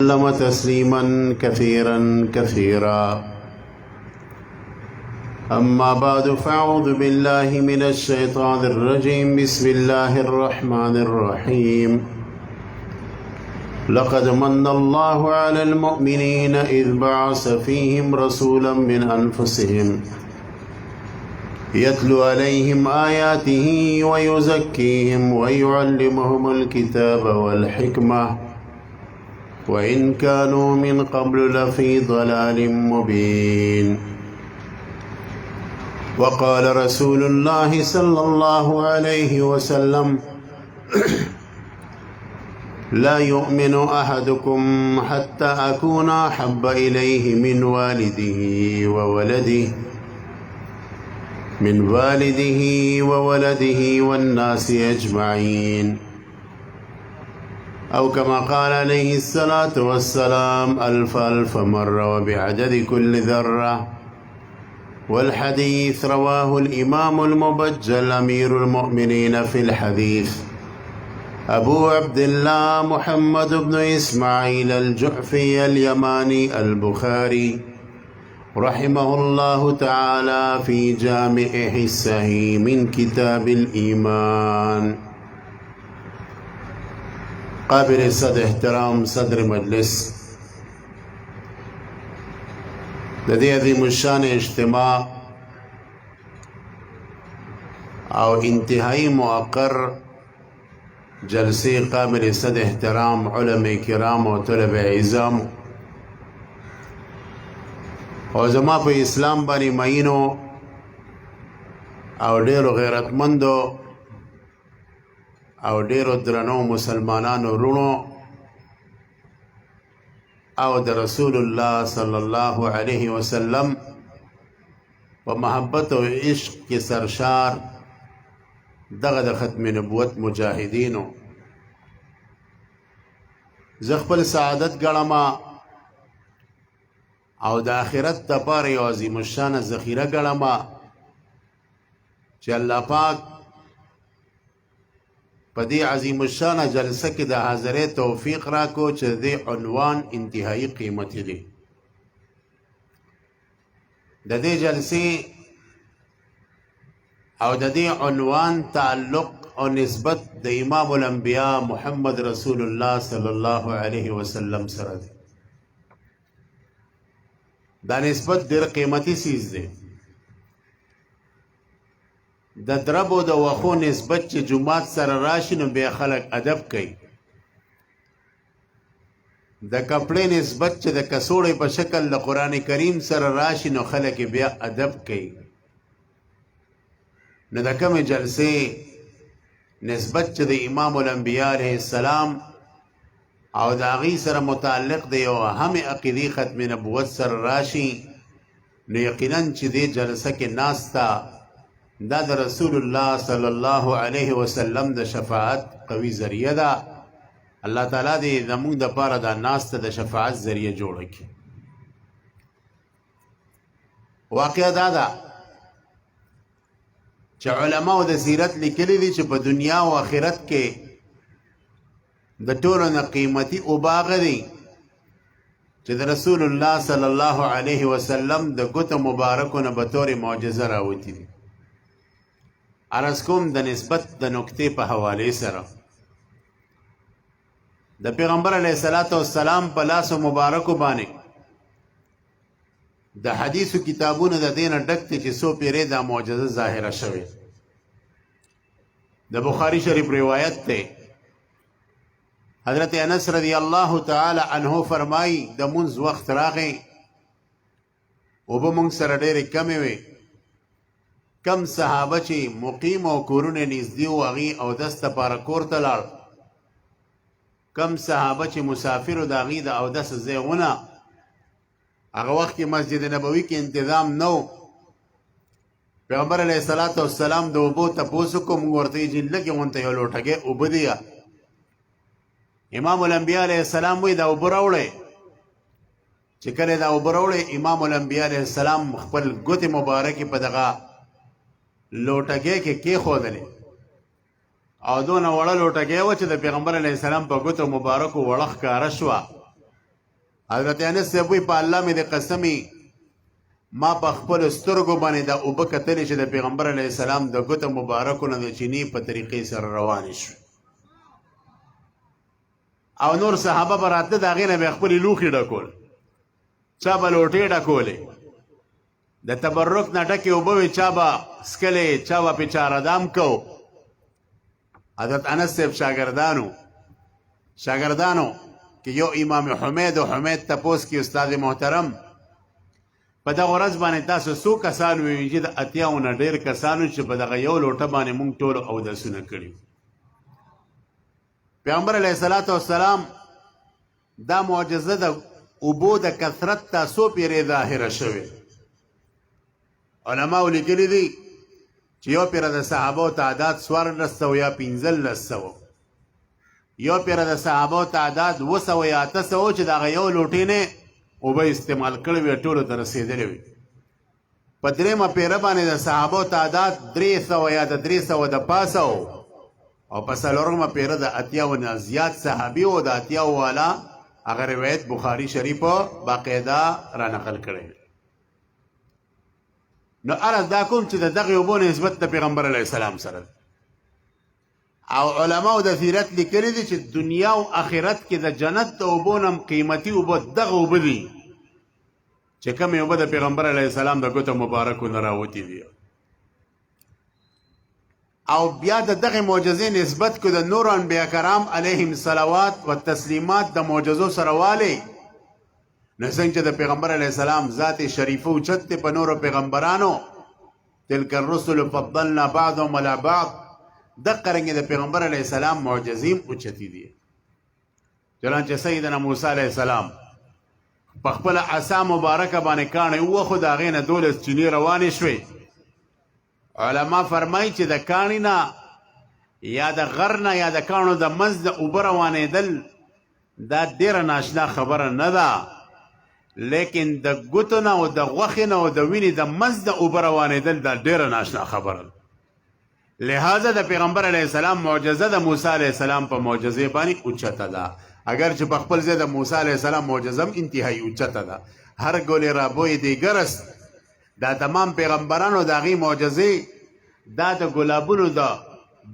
وسلم تسليما كثيرا كثيرا. أما بعد فأعوذ بالله من الشيطان الرجيم. بسم الله الرحمن الرحيم. لقد من الله على المؤمنين إذ بعث فيهم رسولا من أنفسهم يتلو عليهم آياته ويزكيهم ويعلمهم الكتاب والحكمة وإن كانوا من قبل لفي ضلال مبين. وقال رسول الله صلى الله عليه وسلم: لا يؤمن أحدكم حتى أكون أحب إليه من والده والناس أجمعين، أو كما قال عليه الصلاة والسلام: ألف ألف مرة وبعدد كل ذرة. والحديث رواه الإمام المبجل أمير المؤمنين في الحديث أبو عبد الله محمد بن إسماعيل الجعفي اليماني البخاري رحمه الله تعالى في جامعه الصحيح من كتاب الإيمان. قابل صد احترام صدر مجلس، لدي عظیم الشان اجتماع او انتہائی موقر جلسے قابل صد احترام علماء کرام و طلب عظام او زما په اسلام باندې مینو او ډیرو غیرتمندو او ډیرو درنو مسلمانانو رونو او د رسول الله صلی الله علیه وسلم و محبت و عشق کی سرشار دغه د ختم نبوت مجاهدینو، زه خپل سعادت ګڼم او د آخرت دپاره یو عظیم الشانه ذخیره ګڼم چې الله پاک په دې عظیم الشانه جلسه کې د حاضرۍ توفیق راکو چې د دې عنوان انتهایی قیمتي دی. د دې جلسې او د دې عنوان تعلق او نسبت د امام الانبیاء محمد رسول الله صلی الله علیه وسلم سره دی. دا نسبت ډېر قیمتي چیز دی. د دربو د وخو نسبت چې جماعت سره راشي نو بیا خلک ادب کوي. د کپړې نسبت چې د کڅوړې په شکل د قرآن کریم سره راشي نو خلک بیا ادب کوي. نو د کومې جلسې نسبت چې د امام الانبیاء علیه السلام او د هغې سره متعلق د یو اهم عقیدې ختم نبوت سره راشي نو یقینا چې دې جلسه کې ناسته دا د رسول الله صلی الله علیه وسلم د شفاعت قوي ذریعه ده. الله تعالی دې زموږ دپاره دا ناسته د شفاعت ذریعه جوړه کړي. واقعه دا ده چې علماو د سیرت لیکلي دي چې په دنیا او آخرت کې د ټولو نه قیمتي اوبه هغه دي چې د رسول الله صلی الله علیه وسلم د ګوتو مبارکو نه به طور معجزه راوتي دي. عرض کوم د نسبت د نکتې په حوالې سره د پیغمبر علیه الصلاة والسلام په لاسو مبارکو باندې د حدیثو کتابونه د دې نه ډک دي چې څو پیرې دا معجزه ظاهره شوې. د بخاري شریف روایت دی، حضرت انس رضی الله تعالی عنہ فرمایي د منځ وخت راغی اوبه موږ سره ډېرې کمې وې. کم صحابه چې مقیم او کورونه نږدې و هغې اودس دپاره کور ته لاړ، کم صحابه چې مسافر و د هغې د اودس ځای ونه. هغه وخت کې مسجد نبوي کې انتظام نه و. پیغمبر علیه الصلاة والسلام د اوبو تپوس وکړو، موږ ورته ویل چې لږې غونته یو لوټګۍ اوبه دي. امام الانبیاء علیه السلام وایي دا اوبه راوړئ. چې کله دا اوبه راوړئ امام الانبیاء علیه السلام خپل ګوتې مبارکې په دغه لوټګۍ کې کېښودلې او دونه وړه لوټګۍ وه چې د پیغمبر علیه السلام په ګوتو مبارکو وړه ښکاره شوه. حضرت انس صاحب وی په الله مې د قسمي ما په خپل سترګو باندې دا اوبه کتلې چې د پیغمبر علیه السلام د ګوتو مبارکو نه د چینی په طریقې سره روانې شوې او نور صحابه به راتله د هغې نه به یې خپلې لوښي ډکول چا به لوټې ډکولې د تبرک نه ډکې اوبه وې چا به څکلې چا به پې چاردام کو حضرت انس صاحب شاګردانو کې یو امام حمید او حمید تپوس کې استاد محترم په دغه ورځ باندې تاسو څو کسان ووایي چې د اتیاو نه ډېر کسانو چې په دغه یو لوټه باندې مونږ ټولو اودسونه کړي پیغمبر علیه الصلاة والسلام دا معجزه د اوبو د کثرت تاسو پیرې ظاهره شوې علماو لیکلي دي چې یو پیره د صحابو تعداد 1400 یا 1500 یو پیره د صحابو تعداد 200 یا 800 چې دغه یو لوټې نه اوبه استعمال کړې وې ټولو ته رسېدلې وې په درېیمه پیره باندې د صحابو تعداد 300 یا د 300 د پاسه او په څلورمه پیره د اتیاو نه زیات صحابي او د اتیاو والا هغه روایت بخاري شریفو باقاعده را نقل کړی نو عرض دا کوم چې د دغې اوبو نسبت د پیغمبر علیه السلام سره او علماو د سیرت لیکلي دي چې دنیا او آخرت کې د جنت د اوبو نه قیمتي اوبه دغه اوبه دي چې کومې اوبه د پیغمبر علیه السلام د ګوتو مبارکو نه راوتي دي او بیا د دغه معجزې نسبت کو د نور انبیا کرام علیهم صلوات و تسلیمات د معجزو سره والی نو څنګه چې د پیغمبر علیه السلام ذات شریفه اوچت دی په نورو پیغمبرانو تلک الرسل فضلنا بعضهم علی بعض دقه رنګې د پیغمبر علیه السلام معجزې هم اوچتې دي چنانچه سیدنا موسی علیه السلام په خپله عصا مبارکه باندې کاڼی ووخو د هغې نه 12 چینې روانې شوې علما فرمایي چې د کاڼي نه یا د غر نه یا د کاڼو د منځ د اوبه روانېدل دا ډېره ناشنا خبره نه ده لیکن د ګوتو نه او د غوښې نه او د وینې د منځ د اوبه روانېدل دا ډېره ناشنا خبره ده لہذا د پیغمبر علیه السلام معجزه د موسی علیه السلام په معجزې باندې اوچته ده اگر چې په خپل ځای د موسی علیه السلام معجزه هم انتهایي اوچته ده هر ګلې رابوی دیګرست دا تمام پیغمبرانو د هغې معجزې دا د ګلابونو د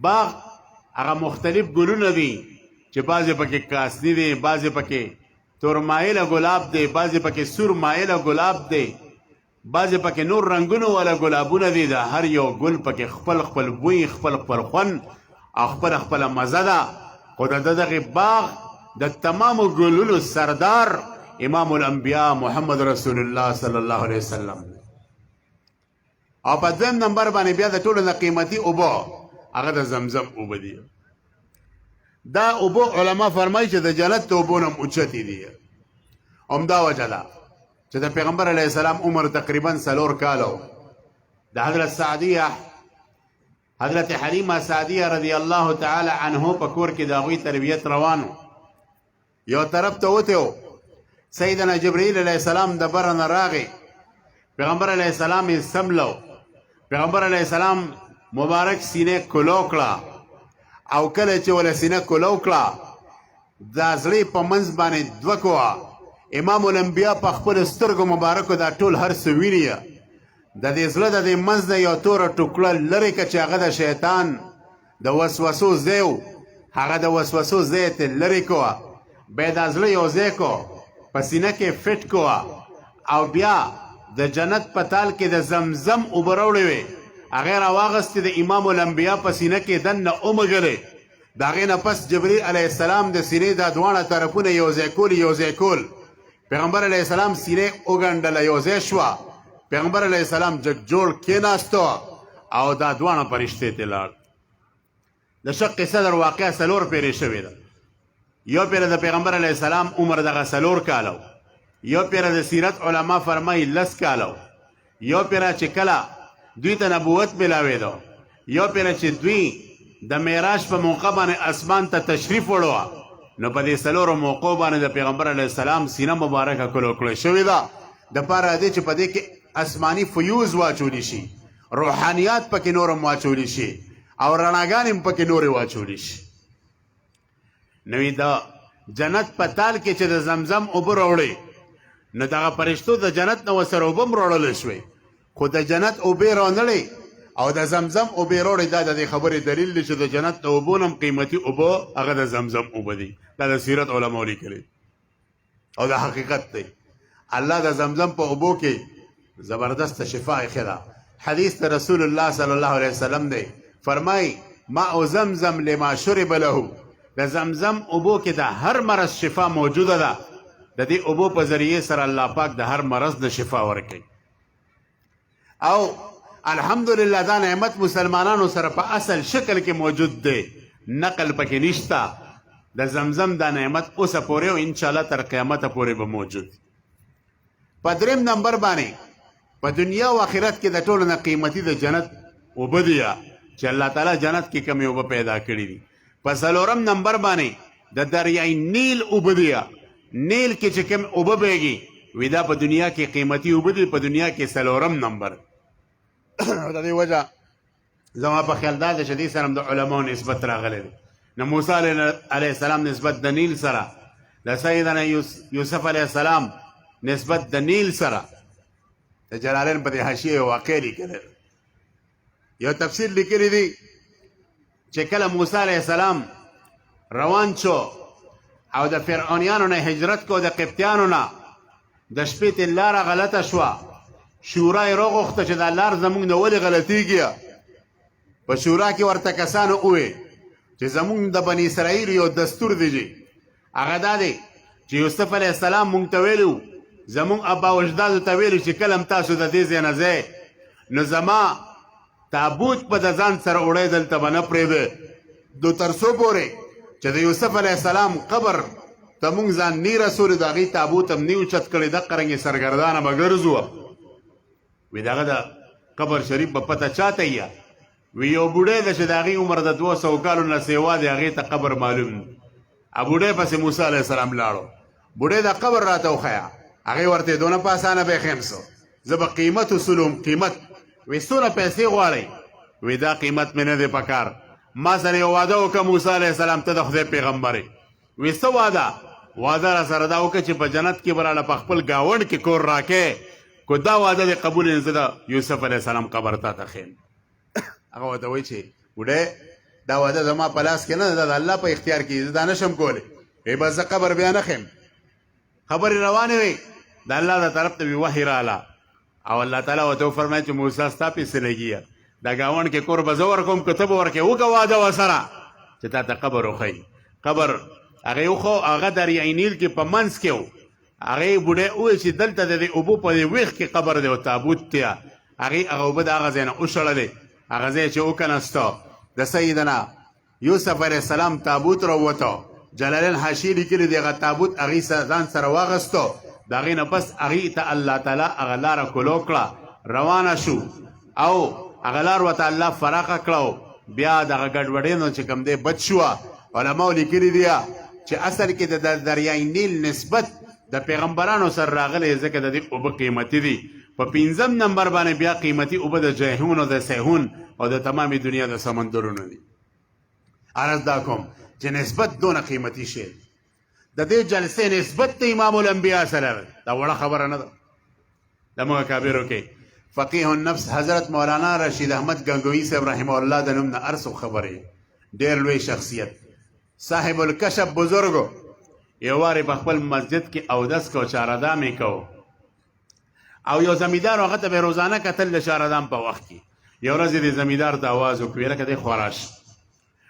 باغ هغه مختلف ګلونه دي چې بعضې پکې کاسني دي بعضې پکې تورمایله ګلاب دی بعضې پکې سور مایله ګلاب دی بعضې پکې نور رنګونو والا ګلابونه دي د هر یو ګل پکې خپل خپل بوی خپل خپل خوند او خپله خپله مزه ده خو د دغې باغ د تمامو ګلونو سردار امام الانبیا محمد رسول الله صلی الله علیه وسلم او په دویم نمبر باندې بیا د ټولو نه قیمتي اوبه هغه د زمزم اوبه دي دا اوبه علما فرمایي چې د جنت د اوبو نه هم اوچتې دي همدا وجه ده چې د پیغمبر علیه السلام عمر تقریبا 4 کالو د حضرت حلیمه سعدیه رضی الله تعالی عنه په کور کې د هغوی تربیت روانو یو طرف ته وتهو سیدنا جبرئیل علیه السلام د بره نه راغی پیغمبر علیه السلام یې سملو پیغمبر علیه السلام مبارک سینه کلو کړه او کله چې ولا سینه کلو کړه دا زړې په منځ باندې دوه کوه امام الانبیا په خپل سترګو مبارکو دا ټول هر څه ویني د دې زړه د دې منځ نه یو توره ټوکړه لرې که چې هغه د شیطان د وسوسو ځای و هغه د وسوسو ځای یې لرې کوه بیا یې دا زړه یو ځای کو په سینه کې فټ کوه او بیا د جنت په تال کې د زمزم اوبه راوړې وې هغې راواغستې د امام الانبیا په سینه کې دننه ومږلې د هغې نه پس جبریل علیه السلام د سینې دا دواړه طرفونه یو ځای کول پیغمبر علیه السلام سینې وګنډله یو ځای شوه پیغمبر علیه السلام جګ جوړ کېناستو او دا دواړه فرشتې ته لاړ د شق صدر واقعه 4 پیرې شوې ده یو پیره د پیغمبر علیه السلام عمر دغه 4 کالو یو پیره د سیرت علما فرمایي 10 کالو یو پیره چې کله دوی ته نبوت ملاوېدو یو پیره چې دوی د معراج په موقع باندې اسمان ته تشریف وړوه نو په دې 4 موقعو باندې د پیغمبر علیه السلام سینه مبارکه کلو کړې شوې ده دپاره دې چې په دې کې آسماني فیوز واچولی شي روحانیات پکې نور هم واچولی شي او رڼاګانې هم پکې نورې واچولی شي نوې جنت په تال کې چې د زمزم اوبه راوړې نو دغه فرشتو د جنت نه ورسره اوبه هم راوړلی شوې خو د جنت اوبې رانړې او د زمزم اوبې راوړې دا د دې خبرې دلیل دی چې د جنت د اوبو نه هم قیمتي اوبه هغه د زمزم اوبه دي دا د سیرت علماو لیکلي او دا حقیقت دی الله د زمزم په اوبو کې زبردست شفا ایښې ده حدیث د رسول الله صلی الله علیه وسلم دی فرمای ماء زمزم لما شرب له د زمزم اوبو کې د هر مرض شفا موجوده ده د دې اوبو په ذریعه سره الله پاک د هر مرض د شفا ورکوي او الحمدلله دا نعمت مسلمانانو سره په اصل شکل کې موجود دی نقل پکې نشته د زمزم دا نعمت اوسه پورې او انشاءالله تر قیامته پورې به موجود په دریم نمبر باندې په دنیا او آخرت کې د ټولو نه قیمتي د جنت اوبه دي چې الله تعالی جنت کې کمې اوبه پیدا کړي دي په څلورم نمبر باندې د دریای نیل اوبه دي نیل کې چې کوم اوبه بهږي وی دا په دنیا کې قیمتي اوبه دي په دنیا کې څلورم نمبر د دې وجه زما په خیال دا ده چې دې سره د علماو نسبت راغلی دی نو موسی علیه السلام نسبت د نیل سره د سیدنا یوسف علیه السلام نسبت د نیل سره د جلالین په دې حاشیه یو واقع لیکلی یو تفسیر لیکلی دی چې کله موسی علیه السلام روان شو او د فرعونیانو نه هجرت کو د قبطیانو نه د شپې ته لاره غلطه شوه شورا یې راغوښته چې دا لار زموږ نه ولې غلطیږي په شورا کې ورته کسانو ووې چې زموږ د بني اسرائیل یو دستور دی هغه دا دی چې یوسف علیه السلام موږ ته ویلي زموږ ابا و اجدادو ته ویلي چې کله هم تاسو د دې ځای نه ځئ نو زما تابوت په د ځان سره وړی دلته به نه پرېږده دو تر څو پورې چې د یوسف علیه السلام قبر ته موږ ځان نی رسولو د هغې تابوت هم نی اوچت کړی دقه رنګې سرګردانه به ګرځو وی دغه د قبر شریف به پته چاته یې وی یو بوډۍ ده چې د هغې عمر د 200 کالو نه سیوا دی هغې ته قبر معلوم دی بوډۍ پسې موسی علیه السلام لاړو بوډۍ دا قبر راته وښیه هغې ورته دونه په اسانه به یې خیم سو زه به قیمت وصولوم قیمت وی څونه پیسې غواړئ وی دا قیمت مې نه دی پکار ما سره یو واده وکړه موسی علیه السلام ته د خدای پیغمبر یې وی څه واده را سره دا وکړه چې په جنت کې به راله په خپل ګاونډ کې کور راکې کو دا واده دې قبول یې زه د یوسف علیه السلام قبر تا ته خیم هغه ورته وایي چې بوډۍ دا واده زما په لاس کې نه ده د الله په اختیار کې زه دا نشم کولی ای بس زه قبر بیا نه خیم خبرې روانې وې د الله د طرف ته وي وحی راله او الله تعالی ورته وفرمایل چې موسی ستا پیسې لګي دا ګاونډ کې کور به زه ورکوم که ته به ورکې وکړه واده ورسره چې تا ته قبر وښیي قبر هغې وخو هغه دریای نیل کې په منځ کې و هغې بوډۍ وویل چې دلته د دې اوبو په دې ویښ کې قبر دی او تابوت دی هغې هغه اوبه د هغه ځای نه وشړلې هغه ځای چې وکنسته د سیدنا یوسف علیه السلام تابوت راووته جلالین حاشیې لیکلي دی هغه تابوت هغې ځان سره واغسته د هغې نه بس هغې ته الله تعالی هغه لاره کلو کړه روانه شو او هغه لار ورته الله فراخه کړه بیا دغه ګډوډۍ چې کوم دی بچ شوه علماو لیکلي دي چې اصل کې د دریای نیل نسبت د پیغمبرانو سره راغلی ځکه د دې اوبه قیمتي دي په 5م نمبر باندې بیا قیمتي اوبه د جیحون او د سیحون او د تمامي دنیا د سمندرونو دي عرض دا کوم چې نسبت دونه قیمتي شی د دې جلسې نسبت د امام الانبیا سره دا وړه خبره نه ده زموږ کابرو کې فقیه النفس حضرت مولانا رشید احمد گنگوی صاحب رحمه الله د نوم نه ارسو خبرې ډېر لوی شخصیت صاحب الکشف بزرګو یو وارې په خپل مسجد کې اودس کو چاردام یې کو او یو زمیندار هغه ته به روزانه کتل د چاردام په وخت کې یو ورځ د زمیندار ته آواز وکړ لکه دی خوراش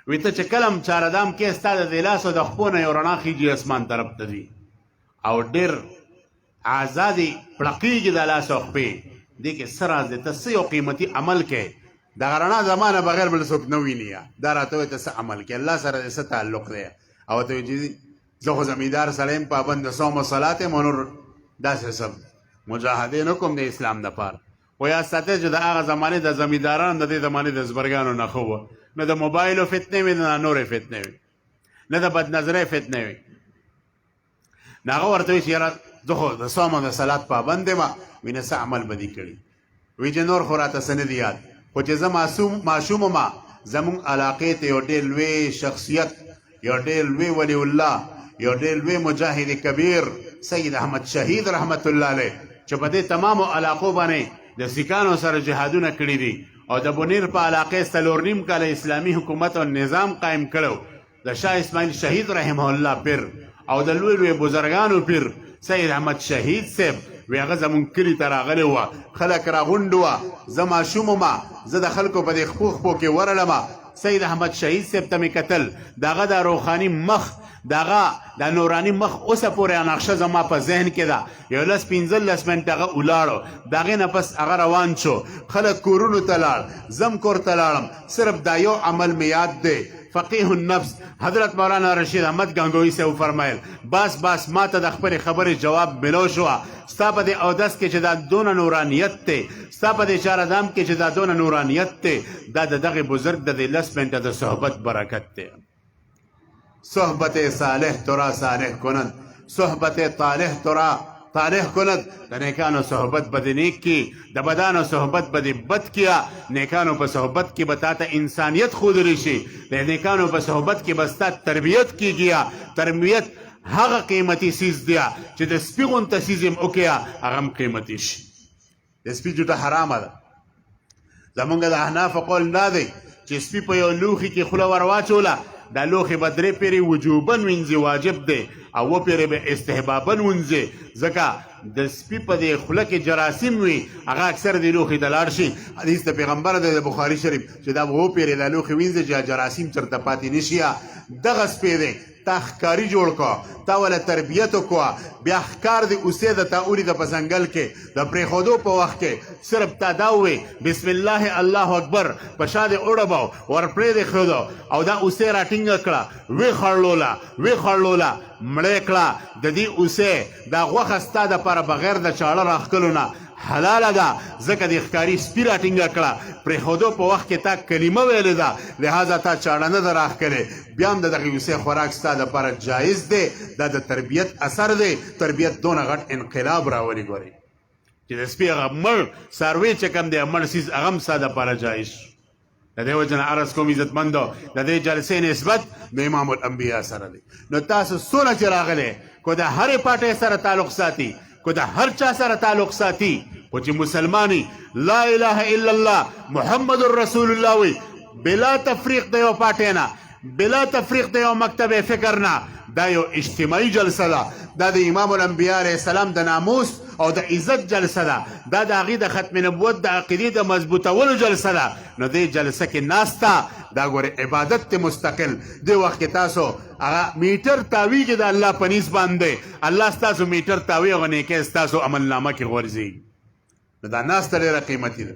وی ته چې کلم چاردام کې ستا د دې لاسو د خپو نه یو رڼا خیږي اسمان طرف ته ځي او ډېر ازادي پړقېږي د لاس او خپې دې کې څه راز دی ته څه یو قیمتي عمل کوې دغه رڼا زمانه بغیر بل څوک نه ویني دا راته وایي ته څه عمل کوې الله سره دې څه تعلق دی او ته وایي زه خو زمیندار سره یم پابند د صوم و صلات یم او نور داسې سب مجاهدې نه کوم د اسلام دپاره خو یاد ساتئ چې د هغه زمانې د زمیندارانو د دې زمانې د زبرګانو نه ښه وه نه د موبایلو فتنې وې نه نورې فتنې وې نه د بدنظرۍ فتنې وې نو هغه ورته وایي چې یاره زه خو د صوم او د صلات پابند یم وایي نه څه عمل به دې کړي وایي چې نور خو راته څه نه دي یاد خو چې زه ماشوم وم زموږ علاقې ته یو ډېر لوی شخصیت یو ډېر لوی ولی الله یو ډېر لوی مجاهد کبیر سید احمد شهید رحمت الله علیه چې په دې تمامو علاقو باندې د سیکانو سره جهادونه کړي دي او د بونیر په علاقې 4.5 کاله اسلامي حکومت او نظام قائم کړو د شاه اسماعیل شهید رحمه الله پیر او د لوی لوی بزرګانو پیر سید احمد شهید صاحب وی هغه زمونږ کلي ته راغلی وه خلک راغونډ وه زه ماشوم ومه زه د خلکو په دې خپو خپو کې ورړمه سید احمد شهید صاحب ته مې کتل د هغه د روحاني مخ دغه د نوراني مخ اوسه پورې نقشه زما په ذهن کې ده یو 10-15 منټه هغه ولاړو د هغې نه پس هغه روان شو خلک کورونو ته لاړ زم کور ته لاړم صرف دا یو عمل مې یاد دی فقیه النفس حضرت مولانا رشید احمد گنگوی سے فرمایل بس ما ته د خپلې خبرې جواب ملو شوه ستا په دې اودس کې چې دا دونه نورانیت دی ستا په دې چارهدام کې چې دا دونه نورانیت دی دا د دغې بزرګ د دې 10 منټه د صحبت برکت دی صحبت صالح ترا صالح کند صحبت طالح ترا طالح کند د نیکانو صحبت به د نیک کی د بدانو صحبت به د بد کیا نیکانو په صحبت کې به تا ته انسانیت ښودلی شي د نیکانو په صحبت کې به ستا تربیت کیږي تربیت هغه قیمتي سیز دی چې د سپي غونته سیز یې وکړه هغه هم قیمتي شي د سپي جوټه حرامه ده زمونږ د احنافو قول دا دی چې سپي په یو لوښي کې خوله ور واچوله دا لوښي به 3 پیرې وجوبا وینځي واجب دی او 2 پیرې به استحبابا وینځي ځکه د سپي په دې خوله کې جراثیم وي هغه اکثر د لوښي د لاړ شي حدیث د پیغمبر د بخاري شریف چې دا 2 پیرې د لوښي وینځي چې جراثیم چېرته پاتې نه شي دغه سپی دی تا ښکاري جوړ کړه تا وله تربیت وکړه بیا ښکار دی اوسې د تا اولي د په ځنګل کې د پرېښودو په وخت کې صرف تا دا ووې بسم الله الله اکبر په شا دې وډبو ور پرېښودو او دا اوسې راټینګه کړه ویې خړلوله مړې کړه د دې اوسې دا غوښه ستا دپاره بغیر د چاړه راښکلو نه حلاله ده ځکه د ښکاري سپي راټینګه کړه پرېښودو په وخت کې تا کلمه ویلې ده لهذا تا چاړه نه ده راښکلې بیا هم د دغې اوسې خوراک ستا دپاره جایز دی دا د تربیت اثر دی تربیت دونه غټ انقلاب راولي ګورئ چې د سپي هغه مړ څاروی چې کوم دی مړ سیز هغه هم ستا دپاره جایز شو د دې وجه نه عرض کوم عزتمندو د دې جلسې نسبت د امام الانبیا سره دی نو تاسو څونه چې راغلی کو د هرې پاټۍ سره تعلق ساتي کو د هر چا سره تعلق ساتي خو چې مسلمانی لا اله الا الله محمد رسول الله وي بلا تفریق د یو پاټۍ نه بلا تفریق د یو مکتب فکر نه دا یو اجتماعي جلسه ده دا د امام الانبیا علیه السلام د ناموس او د عزت جلسه ده دا د هغې د ختم نبوت د عقیدې د مضبوطولو جلسه ده نو دې جلسه کې ناسته دا ګورې عبادت ته مستقل دې وخت کې تاسو هغه میټر تاویږي د الله په نیز باندې الله ستاسو میټر تاوي او نیکۍ ستاسو عملنامه کې غورځي نو دا ناسته ډېره قیمتي ده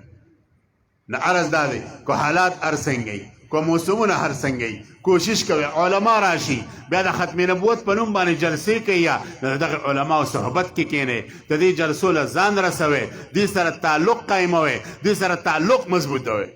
نو عرض دا دی کو حالات هر څنګه کو موسمونه هر څنګه کوشش کوي علما راشي بیا د ختم نبوت په نوم باندې جلسې کوي یا دغه علماو صحبت کې کښېنئ د دې جلسو له ځان رسوئ دې سره تعلق قایموئ دې سره تعلق مضبوطوئ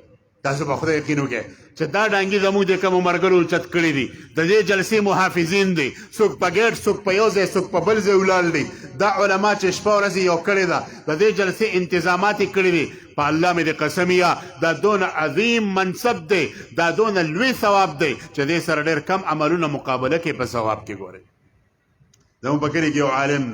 تاسو په خدای یقین وکړئ چې دا ډانګي زموږ د کومو ملګرو اوچت کړي دي د دې جلسې محافظین دي څوک په ګیټ څوک په یو ځای څوک په بل ځای ولاړ دي دا علما چې شپه ورځې یو کړې ده د دې جلسې انتظامات یې کړي دي په الله مې د قسمیه دا دونه عظیم منصب دی دا دونه لوی ثواب دی چې دې سره ډېر کم عملونه مقابله کې په ثواب کې ګورئ زموږ په کلي کې یو عالم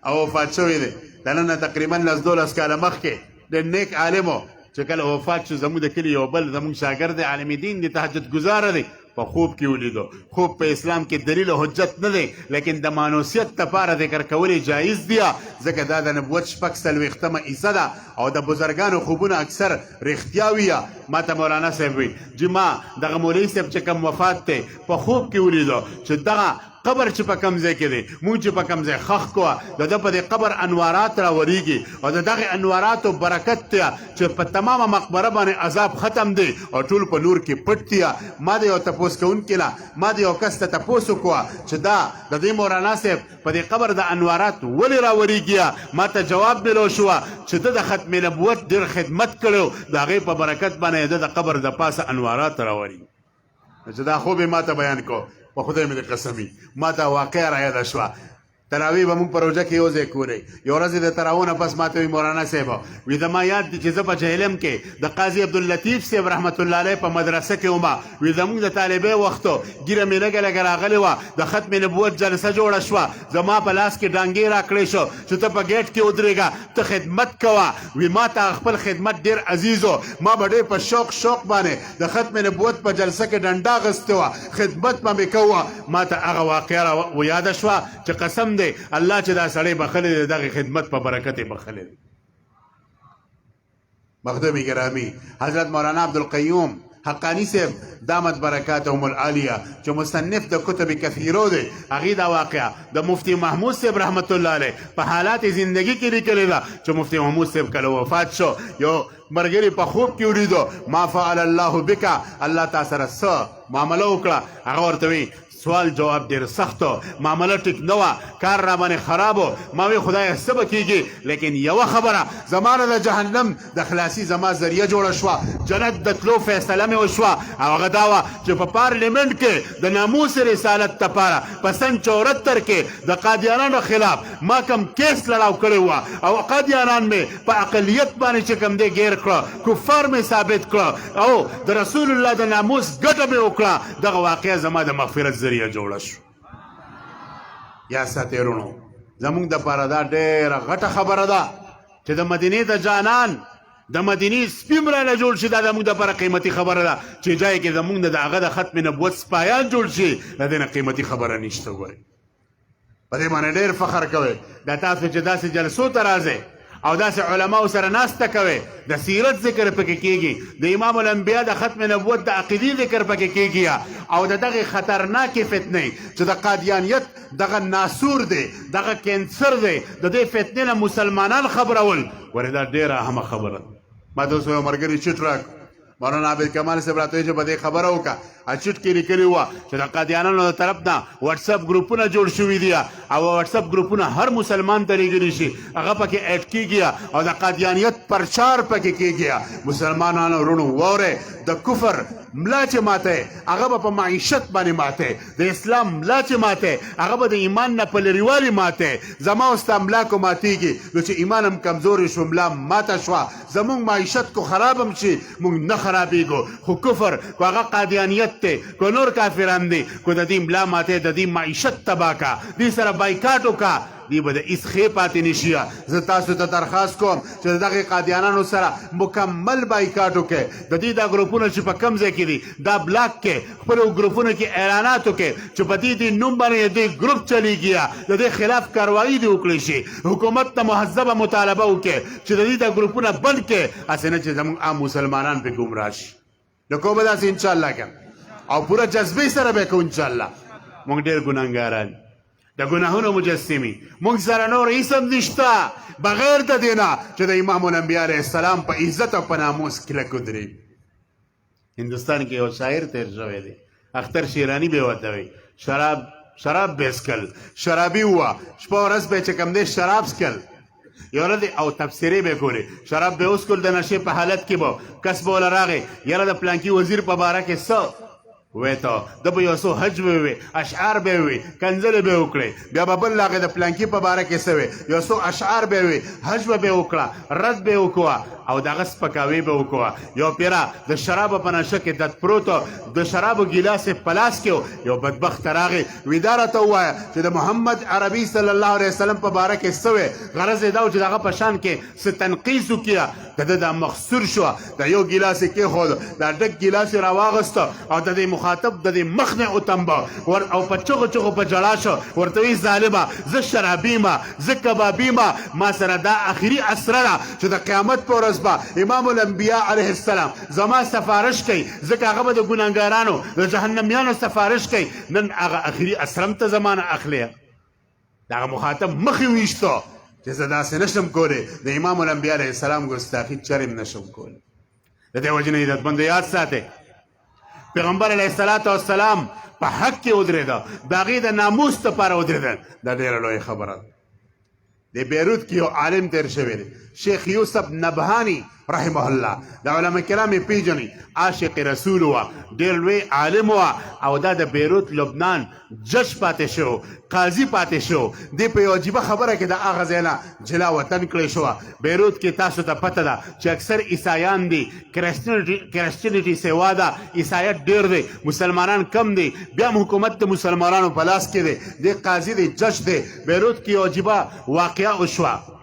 او وفات شوی دی د نن نه تقریبا 10-12 کاله مخکې ډېر نیک عالم و چې کله وفات شو زموږ د کلي یو بل زموږ شاګرد عالم دین دی تهجد ګزاره دی په خوب کې ولیدو خوب په اسلام کې دلیل او حجت نه دی لیکن د مانوسیت لپاره ذکر کول جایز دی ځکه دا د نبوت 46مه حصه ده او د بزرګانو خوبونه اکثر رښتیا وي ما ته مولانا صاحب وي چې ما دغه مولوي صاحب چې کوم وفات دی په خوب کې ولیدو چې دغه قبر چې په کوم ځای کې دی موږ چې په کوم ځای خښ کوه د ده په دې قبر انوارات راورېږي او د دغې انواراتو برکت دی چې په تمامه مقبره باندې عذاب ختم دی او ټول په نور کې پټ دی ما د یو تپوس کوونکي نه ما د یو کس ته تپوس وکړه چې دا د دې مولانا صاحب په دې قبر د انوارات ولې راورېږي ما ته جواب ملو شوه چې ده د ختم نبوت ډېر خدمت کړی د هغې په برکت باندې د قبر د پاسه انوارات راورېږي چې دا خوب یې ما ته بیان کو په خدای مې د قسمي ما ته واقعه را یاده شوه تراوی به مونږ په روژه کې یو ځای کولې یو ورځ د تراوو نه پس ماته وي مولانا صاحب وي زما یاد دي چې زه په جهلم کې د قاضي عبداللطیف صاحب رحمت الله علیه په مدرسه کې وم وي زمونږ د طالبۍ وختو ږیره مې لږه لږه راغلې وه د ختم نبوت جلسه جوړه شوه زما په لاس کې ډانګې راکړې شو چې ته په ګیټ کې ودرېږه ته خدمت کوه وي ما ته خپل خدمت ډېر عزیز و ما به ډېر په شوق باندې د ختم نبوت په جلسه کې ډنډه اخیستې وه خدمت به مې کوه ما ته هغه واقعه ویاده شوه چې قسم دی الله چې دا سړی بخلی دی دغه خدمت په برکت یې بخلی دی مخدومی گرامی حضرت مولانا عبدالقیوم حقانی صاحب دامت برکاتهم العالیه چې مصنف د کتب کثیرو دی هغې دا واقعه د مفتی محمود صاحب رحمت الله علیه په حالات زندگی کې لیکلې ده چې مفتی محمود صاحب کله وفات شو یو مرګري په خوب کې ولیدو ما فعل الله بک الله تا سره څه معامله وکړه هغه ورته وی سوال جواب ډېر سخت و معامله ټیک نه وه کار را باندې خراب و ما وی خدایه څه به کېږي لیکن یوه خبره زما نه د جهنم د خلاصي زما ذریعه جوړه شوه جنت د تلو فیصله مې وشوه او هغه دا وه چې په پارلیمنټ کې د ناموس رسالت دپاره په سن 74 کې د قادیانانو خلاف ما کم کیس لړاو کړی وه او قادیانان مې په اقلیت باندې چې کوم دی ګیر کړه کفار مې ثابت کړه او د رسول الله د ناموس ګټه مې وکړه دغه واقعه زما د مغفرت ذریعه جوړه شو یا ساتیرونو زمونږ دپاره دا ډېره غټه خبره ده چې د مدینې د جانان د مدینې سپیم رانه جوړ شي دا زمونږ دپاره قیمتي خبره ده چې ځای کې زمونږ د هغه د ختم نبوت سپایان جوړ شي د دې نه قیمتي خبره نشته ګورئ په دې باندې ډېر فخر کوئ دا تاسو چې داسې جلسو ته راځئ او داسې علماو سره ناسته کوي د سیرت ذکر پکې کېږي د امام الانبیا د ختم نبوت د عقیدې ذکر پکې کېږي او د دغه خطرناکې فتنې چې د قادیانیت دغه ناسور دی دغه کینسر دی د دې فتنې نه مسلمانان خبرول ورې دا ډېره اهمه خبره ما ته اوس یو ملګري چټ راکړ مولانا عابد کمال صاحب راته وایي چې په دې خبره وکړه چټ کې لیکلي وه چې د قادیانانو د طرف نه وټساپ ګروپونه جوړ شوي دي او وټساپ ګروپونه هر مسلمان ته لیږلی شي هغه پکې ایډ کېږي او د قادیانیت پرچار پکې کېږي مسلمانانو وروڼو واورئ د کفر ملا چې ماته هغه به په معیشت باندې ماته د اسلام ملا چې ماته هغه به د ایمان نه په لرېوالي ماته زما او ستا ملا کو ماتېږي نو چې ایمان هم کمزورې شو ملا ماته شوه زمونږ معیشت کو خراب هم شي مونږ نه خرابېږو خو کفر کو هغه قادیانیت دی کو نور کافران دي کو د دې ملا ماته د دې معیشت تباه کا دې سره بایکاټ وکړه دی به د هېڅ ښې پاتې نه شي زه تاسو ته درخواست کوم چې د دغې قادیانانو سره مکمل بایکاټ وکړئ د دې دا ګروپونه چې په کوم ځای کې دي دا بلاک کې خپلو ګروپونو کې اعلانات وکړئ چې په دې نوم باندې دې ګروپ چلیږي د دې خلاف کاروایي دې وکړی شي حکومت ته مهذبه مطالبه وکړئ چې د دې دا ګروپونه بند کړئ هسې نه چې زموږ عام مسلمانان پې ګمراه شي نو کوو به داسې انشاءالله کوم او پوره جذبې سره به کوو انشاءالله موږ ډېر ګناهګاران د ګناهونو مجسمي موږ سره نور هیڅ هم نشته بغیر د دې نه چې د امام الانبیا علیه السلام په عزت او په ناموس کلک ودرېږي هندوستان کې یو شاعر تېر شوی دی اختر شیراني به ورته وایي شراب به څکل شرابي ووه شپه ورځ به چې کوم دی شراب څکل یو ورځ او تبصرې به کولې شراب به وڅکل د نشې په حالت کې به کس به وله راغی یاره د پلانکي وزیر په باره کې څه وی ته ده به یو څو حج به وي اشعار به وي کنځلې به وکړې بیا به بل هغې د پلانکي په باره کې څه وي یو څو اشعار به وي حج به وکړه رد به وکړه او دغه سپکاوی به وکړه یو پیره د شرابو په نشه کې دت پروت د شرابو ګیلاس یې په لاس کې یو بدبخت راغی وی دا راته ووایه چې د محمد عربي صلی الله علیه وسلم په باره کې څه وی غرض یې دا و چې د هغه په شان کې څه تنقیص وکړه د ده دا مخصور شوه د یو ګیلاس یې کېښود دا ډک ګیلاس یې راواغسته او د دې مخاطب د دې مخ نه وتمبه او په چغو چغو په جړا شو ورته وی ظالمه زه شرابي ما زه کبابي ما سره دا آخري اسره ده چې د قیامت په ورځ به امام الانبیا علیه السلام زما سفارش کوي ځکه هغه به د ګناهګارانو د جهنمیانو سفارش کوي نن هغه آخري اسرم ته زما نه اخلي د هغه مخاطب مخ یې ویشته چې زه داسې نشم کولی د امام الانبیا علیه السلام ګستاخي چرم نشم کولی د دې وجې نه عزتمندو یاد ساتئ پیغمبر علیه الصلاة والسلام په حق کې ودرېده د هغې د ناموس دپاره ودرېدل دا ډېره لویه خبره ده د بیروت کې یو عالم تیر شوی دی شیخ یوسف نبهانی رحمه الله د علما کرام یې پیژني عاشق رسول و ډېر لوی عالم و او دا د بیروت لبنان جج پاتې شو قاضي پاتې شو دې په یو عجیبه خبره کې د هغه ځای نه جلا وطن کړی شوه بیروت کې تاسو ته پته ده چې اکثر عیسایان دي کرسچنټي سیوا ده عیسایت ډېر دی مسلمانان کم دي بیا هم حکومت د مسلمانانو په لاس کې دی دې قاضي دی جج دی بیروت کې یو عجیبه واقعه وشوه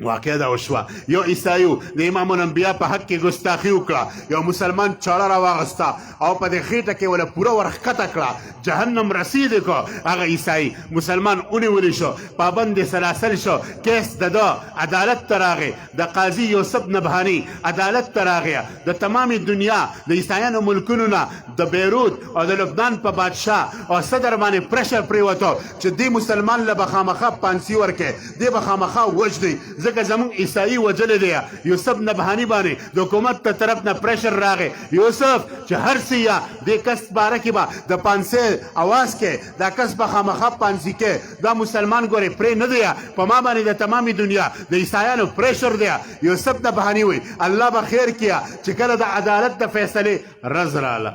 واقع دا وشوه یو عیسایو د امام الانبیا په حق کې ګستاخي وکړه یو مسلمان چاړه راواغسته او په دې خېټه کې ولا پوره ورښکته کړه جهنم رسید کو هغه عیسائی مسلمان ونیولی شو پابند سلاسل شو کیس د ده عدالت ته راغی د قاضي یوسف نبهاني عدالت ته راغی د تمامي دنیا د عیسایانو ملکونو نه د بیروت او د لبنان په بادشاه او صدر باندې پرشر پریوتو چې دې مسلمان له به خامخا پانسي ورکړي دې به خامخا وژني ځکه زمونږ عیسایي وجلی دی یوسف نبهاني باندې د حکومت ته طرف نه پرشر راغی یوسف چې هر څه یا دې کس باره کې به د پانسۍ اواز کې دا کس به خامخا پانسي کې دا مسلمان ګورې پرې نه دی په ما باندې د تمامي دنیا د عیسایانو پرشر دی یوسف نبهاني وایي الله به خیر کیا چې کله د عدالت د فیصلې رز راله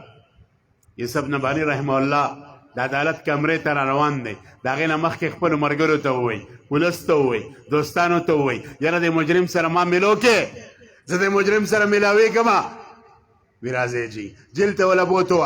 یوسف نبهاني رحمه الله د عدالت کمرې ته را روان دی د هغې نه مخکې خپلو ملګرو ته ووایي پولیس ته ووایي دوستانو ته ووایي یاره د مجرم سره ما ملو کې زه د مجرم سره ملاوېږم وی راځئ جي جیل ته وله بوتو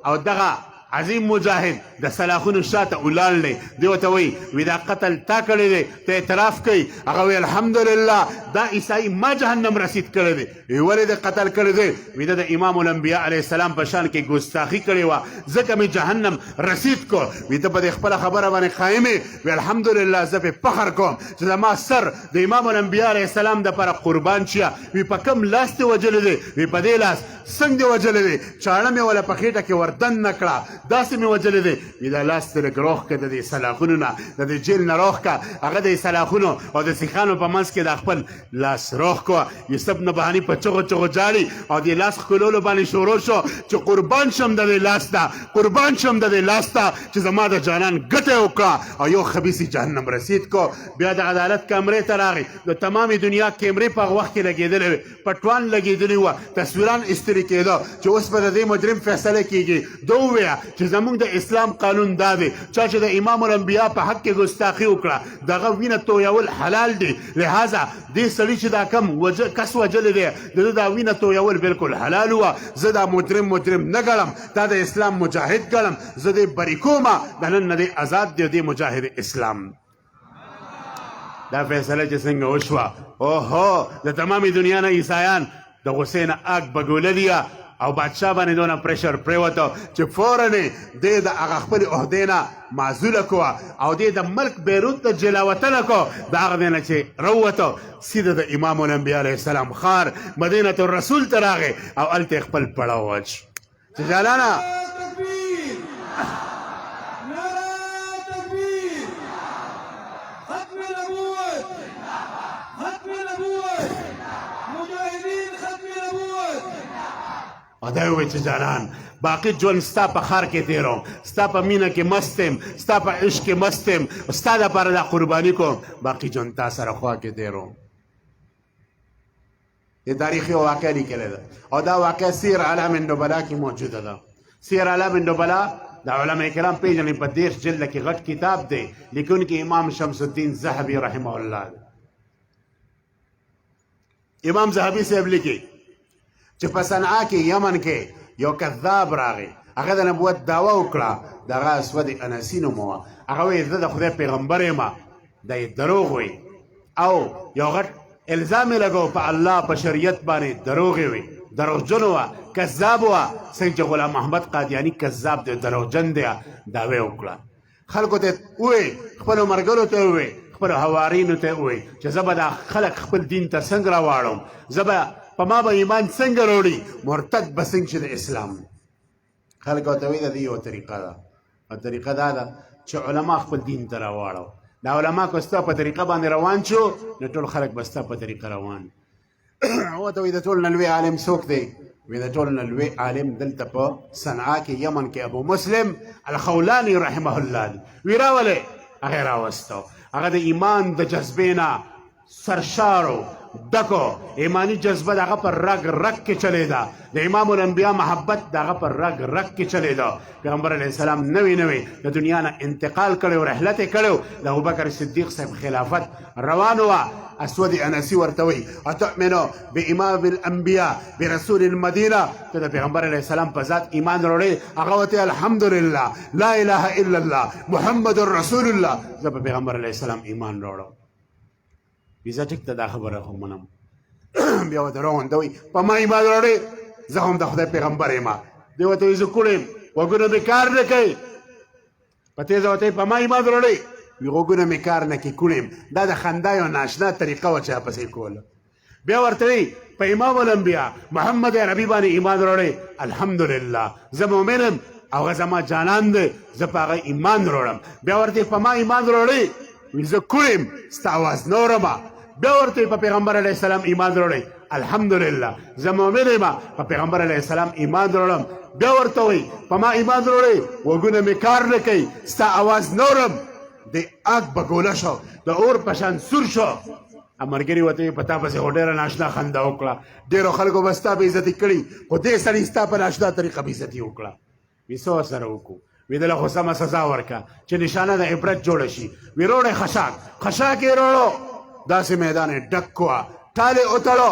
او دغه عظیم مجاهد د سلاخونو شاته ولاړ دی دی ورته وایي وی دا قتل تا کړی دی ته اعتراف کوي هغه وی الحمدلله دا عیسائی ما جهنم رسید کړی دی وی ولې د قتل کړی دی وی د امام الانبیا علیه السلام په شان کې ګستاخي کړې وه ځکه مې جهنم رسید کو وی ته په دې خپله خبره باندې قایم وی الحمدلله زه پې فخر کوم چې زما سر د امام الانبیا علیه السلام دپاره قربان شیه وی په کوم لاس دې وجلی دی وی په دې لاس څنګه دې وجلی دی چاړه مې وله په خېټه کې وردن نه کړه داسې مې وجلی دی وی دا لاس دې لږ روغ که د دې سلاخونو نه د دې جیل نه روغ که هغه د سلاخونو او د سیخانو په منځ کې د خپل لاس روغ کړه یوسف نبهاني په چغو چغو جاړي او د لاس ښکلولو باندې شروع شو چې قربان شم د دې لاس ته قربان شم د دې لاس ته چې زما د جانان ګټه وکړه او یو خبیثي جهنم رسید کو بیا د عدالت کمرې ته راغی د تمامي دنیا کیمرې په هغه وخت کې لګېدلې وې پټوان لګېدلي وه تصویران استري کېده چې اوس به د دې مجرم فیصله کېږي ده وویه چې زموږ د اسلام قانون دا دی چا چې د امام الانبیا په حق کې ګستاخي وکړه دغه وینه تویول حلال دی لہذا دې سړي چې دا کم کس وجلی دی د ده دا وینه تویول بالکل حلال وه زه دا مجرم نه ګڼم دا د اسلام مجاهد ګڼم زه دې بری کومه د نن نه دې ازاد دی دې مجاهد اسلام دا فیصله چې څنګه وشوه اوهو د تمامي دنیا نه عیسایان د غصې نه آگ بګوله دي او بادشاه باندې دونه پرشر پریوته چې فورا دې د هغه خپلې عهدې نه معزوله کړه او دې د ملک بیروت نه جلاوطنه کړه د هغه ځای نه چې راووته سیده د امام الانبیا علیه السلام ښار مدینة الرسول ته راغی او هلته یې خپل پړاو وچ چې جانانه او دا ووایي چې جانان باقي ژوند ستا په ښار کې تېروم ستا په مینه کې مست یم ستا په عشق کې مست یم ستا دپاره دا قرباني کوم باقي ژوند تا سره خوا کې تېروم د تاریخ یو واقع لیکلی ده او دا واقع سیر علام النبلا کې موجوده ده سیر علام النبلا د علما کرام پیژنې په 10 جلده کې غټ کتاب دی لیکونکی امام شمس الدین ذهبي رحمه الله امام ذهبي صاحب لیکي چې په صنعا کې یمن کې یو کذاب راغی هغه د نبوت دعوه وکړه دغه اسود انسي نوم وه هغه وایي زه د خدای پیغمبر یم دا یې دروغ وی او یو غټ الزام یې لګو په الله په شریعت باندې دروغ یې وی دروغجن وه کذاب وه څنګه چې غلام محمد قادیاني کذاب دی دروغجن دی دعوه یې وکړه خلکو ته ووایي خپلو ملګرو ته ووایي خپلو حوارینو ته ووایي چې زه به دا خلک خپل دین ته څنګه راواړم زه به په ما به ایمان څنګه راوړي مرتد به څنګه چې د اسلام خلک ورته وایي د دې یوه طریقه ده او طریقه دا ده چې علما خپل دین ته راواړو دا علما که ستا په طریقه باندې روان شو نو ټول خلک به ستا په طریقه روان ورته وایي د ټول نه لوی عالم څوک دی وایي د ټول نه لوی عالم دلته په صنعا کې یمن کې ابو مسلم الخولاني رحمه الله وی راولې هغه یې راوستو هغه د ایمان د جذبې نه سرشارو ډکو ایمانی جذبه دغه پر رګ رګ کې چلیده د امام الانبیا محبت دغه پر رګ رګ کې چلیده پیغمبر علیه السلام نوی د دنیا نه انتقال کړی رحلت یې کړی د ابوبکر صدیق صاحب خلافت روان وه اسود انسی ورته وایي اتؤمنو بامام الانبیا برسول المدینه ته د پیغمبر علیه السلام په ذات ایمان راوړی هغه ورته الحمدلله لا اله الا الله محمد رسول الله زه په پیغمبر علیه السلام ایمان راوړم ویزه ټیک ته دا خبره خو منم بیا ورته راغونډه وایي په ما ایمان راوړې زه هم د خدای پیغمبر یم دی ورته وایي زه کوڼ یم غوږونه مې کار نه کوي په تیزه ورته په ما ایمان راوړې وي غوږونه مې کار نه کوي کوڼ یم دا د خندا یو ناشنا طریقه وه چې پسې کوله بیا ورته وایي په امام الانبیا محمد عربي باندې ایمان راوړې الحمدلله زه مؤمن یم هغه زما جانان دی زه په هغه ایمان راوړم بیا ورته په ما ایمان راوړې وي زه کوڼ یم ستا اواز نه اورمه بیا ورته په پیغمبر علیه السلام ایمان راوړی الحمدلله زه مؤمن یم په پیغمبر علیه السلام ایمان راوړم بیا ورته وایي په ما ایمان راوړی غوږونه مې کار نه کوي ستا اواز نه اورم د آگ بګوله شو د اور په شان سور شو ملګري ورته وایي په تا پسې خو ډېره ناشنا خندا وکړه ډېرو خلکو به ستا بېعزتي کړي خو دې سړي ستا په ناشنا طریقه بېعزتي وکړه وي څه ورسره وکړو وی دله خو سمه سزا ورکړه چې نشانه د عبرت جوړه شي وی روړی خشاک یې روړو داسې میدان یې ډک کړه ټال یې وتړو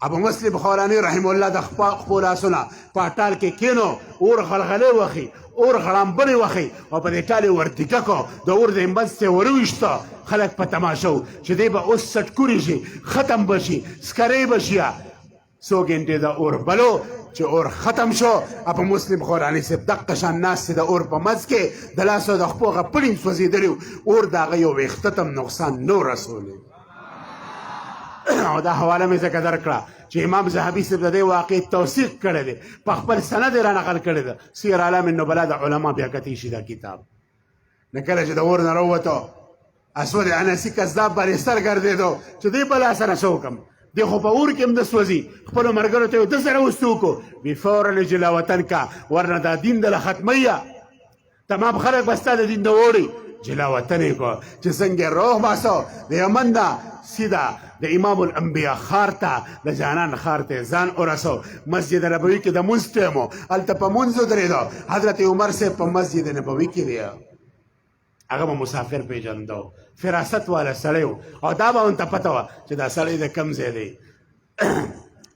ابو مسلم خوراني رحم الله د خپلو لاسونه په ټال کې کینو اور غلغلې وخي اور غړامبرې وخي او په دې ټال یې ورتیکه کړو د اور د منځ ته یې ورویشته خلک په تماشه و چې دی به اوس سټکوري شي ختم به شي سکرۍ به شي څو ګنټې د اور بلو چې اور ختم شو ابو مسلم خوراني صاحب دقه شان ناست د اور په منځ کې د لاسو د خپو هغه پړین سوځېدلي اور د هغه یو ویښته ته نقصان نه رسولی او دا حواله مې ځکه درکړه چې امام ذهبي صاحب د دې واقعې توثیق کړی دی په خپل سند یې رانقل کړی ده سیر اعلام النبلا د علما بیا کتی شي دا کتاب نه کله چې د اور نه راووتو اسود انسي کذاب باندې سر ګرځېدو چې دې بلا سره څه وکړم دی خو په اور کې هم د سوځي خپلو ملګرو ته یې ده سره اوس څه وکړو وي فورا یې جلا وطن کا ورنه دا دین دله ختمیه تمام خلک به ستا د دین نه وړي جلا وطن یې کړو چې څنګه روح باسو د یمن نه سیده د امام الانبیا ښار ته د جانان ښار ته ځان ورسو مسجد نبوي کې د مونځ ټیم و هلته په مونځ ودرېدو حضرت عمر صاحب په مسجد نبوي کې دی هغه به مسافر پیژندو فراست والا سړی و او دا به ورته پته وه چې دا سړی د کوم ځای دی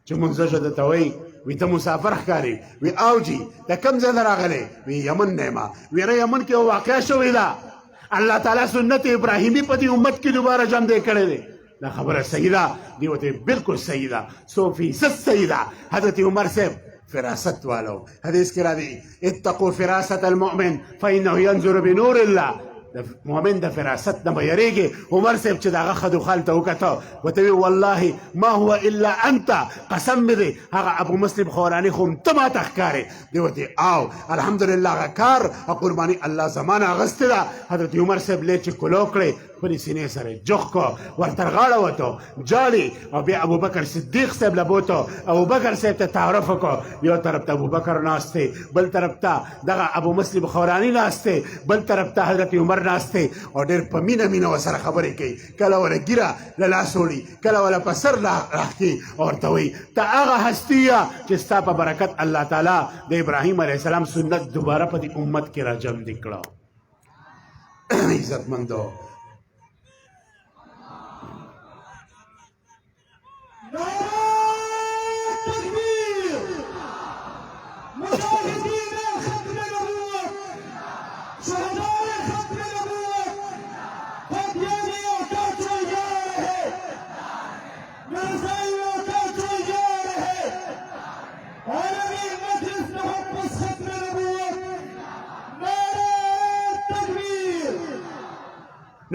چې مونځه شو درته وایي وی ته مسافر ښکاري وی او جي د کوم ځای نه راغلی وی یمن نه یم ویره یمن کې یو واقعه شوې ده الله تعالی سنت ابراهیمي په دې امت کې دوباره جمع دی کړی دی دا خبره صحیح ده دی ورته بالکل صحیح ده 100% صحیح ده حضرت عمر صاحب فراست والو حدیث کې راځي اتقوا فراست المؤمن فانه ينظر بنور الله د مؤمن د فراست نه به یریږي عمر صاحب چې د هغه ښځو خال ته وکته ورته وی والله ما هو الا انت قسم مې دی هغه ابو مسلم خوراني خو هم ته ماته ښکارې دی ورته او الحمدلله هغه کار او قرباني الله زمانه اغوستې ده حضرت عمر صاحب لې چې کلو کړې خپلې سینې سره جوخ کړو ورته غاړه وته جاړي او بیا ابوبکر صدیق صاحب له بوته ابوبکر صاحب ته تعارف وکړو یو طرف ته ابوبکر ناست دی بل طرف ته دغه ابو مسلم خوراني ناست دی بل طرف ته حضرت عمر ناست دی او ډېر په مینه مینه ورسره خبرې کوي کله وله ګیره له لاس وړي کله وله په سر راښکي او ورته وایي ته هغه هستي یه چې ستا په برکت الله تعالی د ابراهیم علیه السلام سنت دوباره په دې امت کې راجمع کړه عزتمندو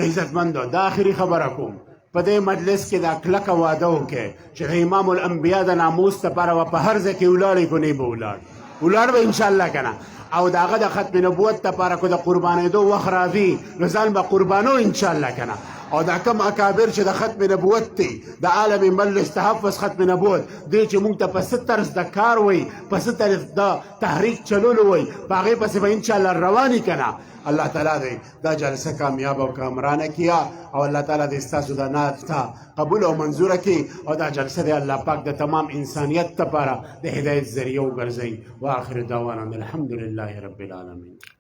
عزتمندو دا آخري خبره کوم په دې مجلس کې دا کلکه واده وکړئ چې د امام الانبیا د ناموس دپاره به په هر ځای کې ولاړئ که نه به ولاړ به انشاءالله که نه او د هغه د ختم نبوت دپاره که د قربانېدو وخت راځي نو ځان به قربانو انشاءالله که نه او دا کم اکابر چې د ختم نبوت دی د عالم مجلس تحفظ ختم نبوت دی چې موږ ته په څه طرز د کار وی په څه طرز د تحریک چلولو وی په هغې پسې به انشاءالله رواني که نه الله تعالی دی دا جلسه کامیاب او کامرانه کیا او الله تعالی دی ستاسو دا نعت تا قبول او منظوره کی او دا جلسه دی الله پاک د تمام انسانیت لپاره د هدایت ذریعه وګرځوي واخر دعوانا الحمد لله رب العالمین